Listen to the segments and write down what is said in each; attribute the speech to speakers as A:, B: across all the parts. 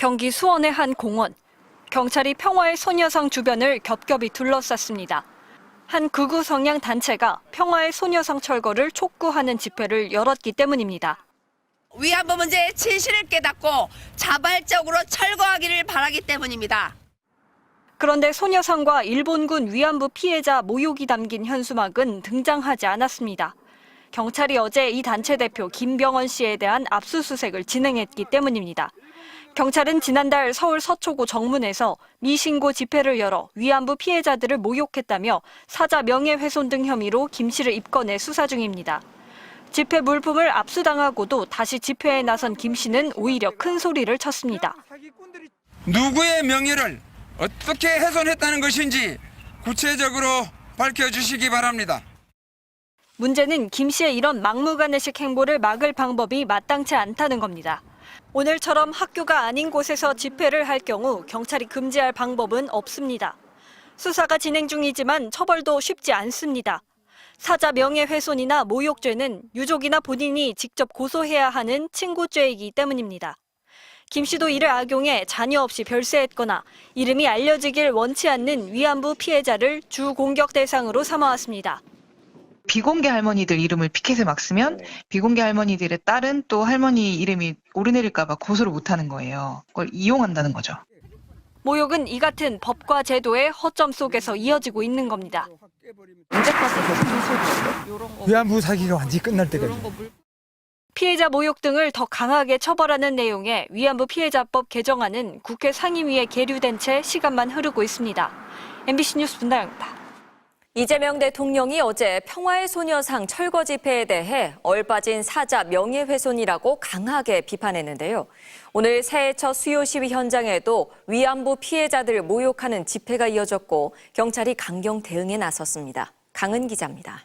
A: 경기 수원의 한 공원. 경찰이 평화의 소녀상 주변을 겹겹이 둘러쌌습니다. 한 극우 성향 단체가 평화의 소녀상 철거를 촉구하는 집회를 열었기 때문입니다.
B: 위안부 문제의 진실을 깨닫고 자발적으로 철거하기를 바라기 때문입니다.
A: 그런데 소녀상과 일본군 위안부 피해자 모욕이 담긴 현수막은 등장하지 않았습니다. 경찰이 어제 이 단체 대표 김병원 씨에 대한 압수수색을 진행했기 때문입니다. 경찰은 지난달 서울 서초구 정문에서 미신고 집회를 열어 위안부 피해자들을 모욕했다며 사자 명예훼손 등 혐의로 김 씨를 입건해 수사 중입니다. 집회 물품을 압수당하고도 다시 집회에 나선 김 씨는 오히려 큰 소리를 쳤습니다.
C: 누구의 명예를 어떻게 훼손했다는 것인지 구체적으로 밝혀주시기 바랍니다.
A: 문제는 김 씨의 이런 막무가내식 행보를 막을 방법이 마땅치 않다는 겁니다. 오늘처럼 학교가 아닌 곳에서 집회를 할 경우 경찰이 금지할 방법은 없습니다. 수사가 진행 중이지만 처벌도 쉽지 않습니다. 사자 명예훼손이나 모욕죄는 유족이나 본인이 직접 고소해야 하는 친고죄이기 때문입니다. 김 씨도 이를 악용해 자녀 없이 별세했거나 이름이 알려지길 원치 않는 위안부 피해자를 주 공격 대상으로 삼아왔습니다.
D: 비공개 할머니들 이름을 피켓에 막 쓰면 비공개 할머니들의 딸은 또 할머니 이름이 오르내릴까 봐 고소를 못하는 거예요. 그걸 이용한다는 거죠.
A: 모욕은 이 같은 법과 제도의 허점 속에서 이어지고 있는 겁니다.
E: 위안부 사기가 완전히 끝날 때까지.
A: 피해자 모욕 등을 더 강하게 처벌하는 내용의 위안부 피해자법 개정안은 국회 상임위에 계류된 채 시간만 흐르고 있습니다. MBC 뉴스 분당입니다.
F: 이재명 대통령이 어제 평화의 소녀상 철거 집회에 대해 얼빠진 사자 명예훼손이라고 강하게 비판했는데요. 오늘 새해 첫 수요 시위 현장에도 위안부 피해자들을 모욕하는 집회가 이어졌고 경찰이 강경 대응에 나섰습니다. 강은 기자입니다.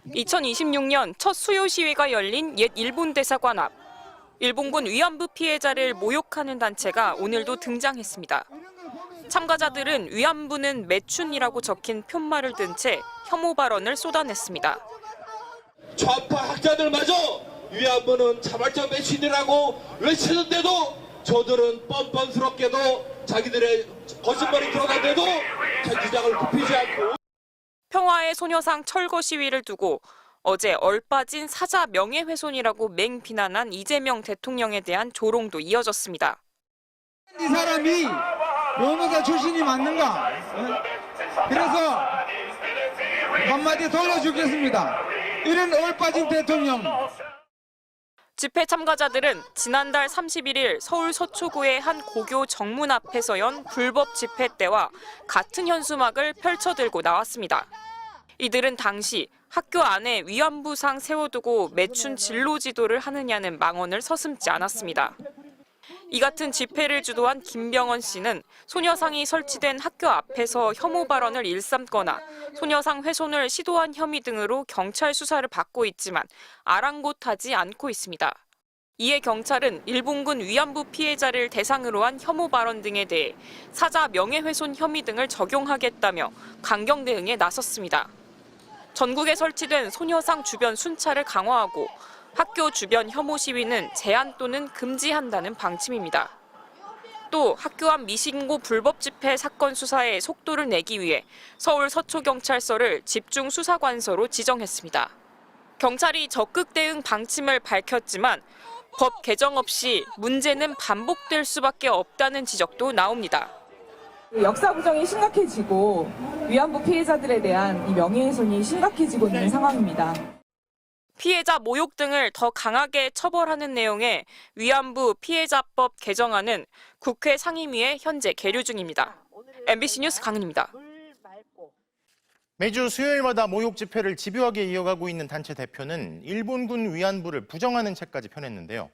G: 2026년 첫 수요 시위가 열린 옛 일본 대사관 앞. 일본군 위안부 피해자를 모욕하는 단체가 오늘도 등장했습니다. 참가자들은 위안부는 매춘이라고 적힌 푯말을 든 채 혐오 발언을 쏟아냈습니다.
H: 좌파 학자들마저 위안부는 자발적 매춘이라고 외치는데도 저들은 뻔뻔스럽게도 자기들의 거짓말이 들어간데도 자기 주장을 굽히지 않고
G: 평화의 소녀상 철거 시위를 두고 어제 얼빠진 사자 명예훼손이라고 맹비난한 이재명 대통령에 대한 조롱도 이어졌습니다.
E: 이 사람이 변호사 출신이 맞는가? 그래서 한마디 돌려주겠습니다. 이런 얼빠진 대통령.
G: 집회 참가자들은 지난달 31일 서울 서초구의 한 고교 정문 앞에서 연 불법 집회 때와 같은 현수막을 펼쳐들고 나왔습니다. 이들은 당시 학교 안에 위안부상 세워두고 매춘 진로 지도를 하느냐는 망언을 서슴지 않았습니다. 이 같은 집회를 주도한 김병원 씨는 소녀상이 설치된 학교 앞에서 혐오 발언을 일삼거나 소녀상 훼손을 시도한 혐의 등으로 경찰 수사를 받고 있지만 아랑곳하지 않고 있습니다. 이에 경찰은 일본군 위안부 피해자를 대상으로 한 혐오 발언 등에 대해 사자 명예훼손 혐의 등을 적용하겠다며 강경 대응에 나섰습니다. 전국에 설치된 소녀상 주변 순찰을 강화하고 학교 주변 혐오 시위는 제한 또는 금지한다는 방침입니다. 또 학교 앞 미신고 불법 집회 사건 수사에 속도를 내기 위해 서울 서초경찰서를 집중 수사관서로 지정했습니다. 경찰이 적극 대응 방침을 밝혔지만 법 개정 없이 문제는 반복될 수밖에 없다는 지적도 나옵니다.
I: 역사 부정이 심각해지고 위안부 피해자들에 대한 이 명예훼손이 심각해지고 있는 상황입니다.
G: 피해자 모욕 등을 더 강하게 처벌하는 내용의 위안부 피해자법 개정안은 국회 상임위에 현재 계류 중입니다. MBC 뉴스 강은입니다.
J: 매주 수요일마다 모욕 집회를 집요하게 이어가고 있는 단체 대표는 일본군 위안부를 부정하는 책까지 펴냈는데요.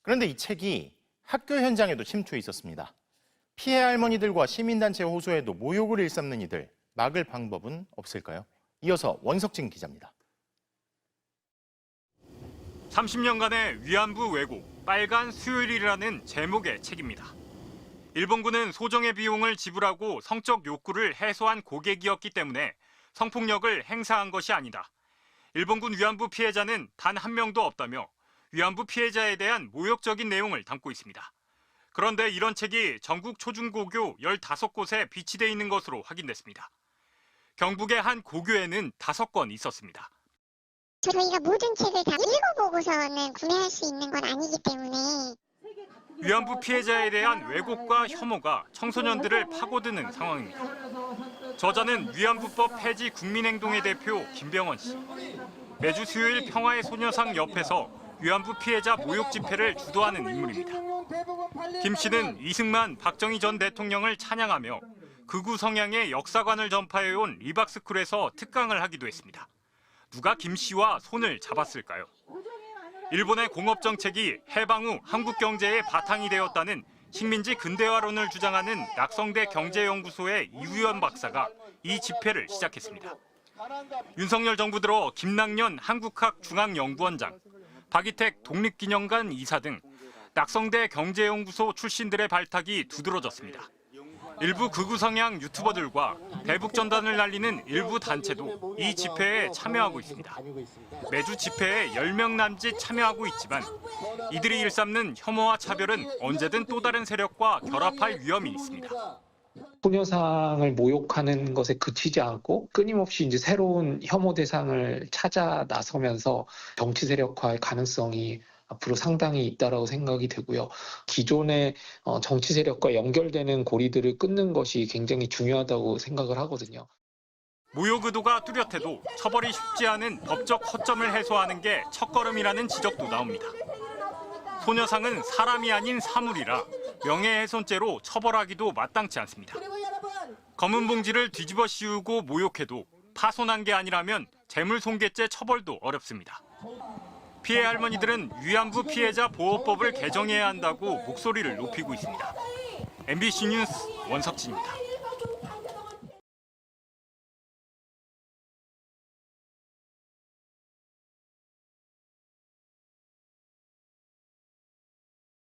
J: 그런데 이 책이 학교 현장에도 침투해 있었습니다. 피해 할머니들과 시민단체 호소에도 모욕을 일삼는 이들, 막을 방법은 없을까요? 이어서 원석진 기자입니다.
K: 30년간의 위안부 왜곡, 빨간 수요일이라는 제목의 책입니다. 일본군은 소정의 비용을 지불하고 성적 욕구를 해소한 고객이었기 때문에 성폭력을 행사한 것이 아니다. 일본군 위안부 피해자는 단 한 명도 없다며 위안부 피해자에 대한 모욕적인 내용을 담고 있습니다. 그런데 이런 책이 전국 초중고교 15곳에 비치돼 있는 것으로 확인됐습니다. 경북의 한 고교에는 5권 있었습니다.
L: 저희가 모든 책을 다 읽어보고서는 구매할 수 있는 건 아니기 때문에
K: 위안부 피해자에 대한 왜곡과 혐오가 청소년들을 파고드는 상황입니다. 저자는 위안부법 폐지 국민행동의 대표 김병원 씨. 매주 수요일 평화의 소녀상 옆에서 위안부 피해자 모욕 집회를 주도하는 인물입니다. 김 씨는 이승만, 박정희 전 대통령을 찬양하며 극우 성향의 역사관을 전파해온 리박스쿨에서 특강을 하기도 했습니다. 누가 김 씨와 손을 잡았을까요? 일본의 공업정책이 해방 후 한국 경제의 바탕이 되었다는 식민지 근대화론을 주장하는 낙성대 경제연구소의 이우연 박사가 이 집회를 시작했습니다. 윤석열 정부 들어 김낙년 한국학중앙연구원장, 박이택 독립기념관 이사 등 낙성대 경제연구소 출신들의 발탁이 두드러졌습니다. 일부 극우 성향 유튜버들과 대북 전단을 날리는 일부 단체도 이 집회에 참여하고 있습니다. 매주 집회에 10명 남짓 참여하고 있지만 이들이 일삼는 혐오와 차별은 언제든 또 다른 세력과 결합할 위험이 있습니다.
M: 소녀상을 모욕하는 것에 그치지 않고 끊임없이 이제 새로운 혐오 대상을 찾아 나서면서 정치 세력화의 가능성이 앞으로 상당히 있다라고 생각이 되고요. 기존의 정치 세력과 연결되는 고리들을 끊는 것이 굉장히 중요하다고 생각을 하거든요.
K: 모욕 의도가 뚜렷해도 처벌이 쉽지 않은 법적 허점을 해소하는 게 첫걸음이라는 지적도 나옵니다. 소녀상은 사람이 아닌 사물이라 명예훼손죄로 처벌하기도 마땅치 않습니다. 검은 봉지를 뒤집어 씌우고 모욕해도 파손한 게 아니라면 재물손괴죄 처벌도 어렵습니다. 피해 할머니들은 위안부 피해자 보호법을 개정해야 한다고 목소리를 높이고 있습니다. MBC 뉴스 원석진입니다.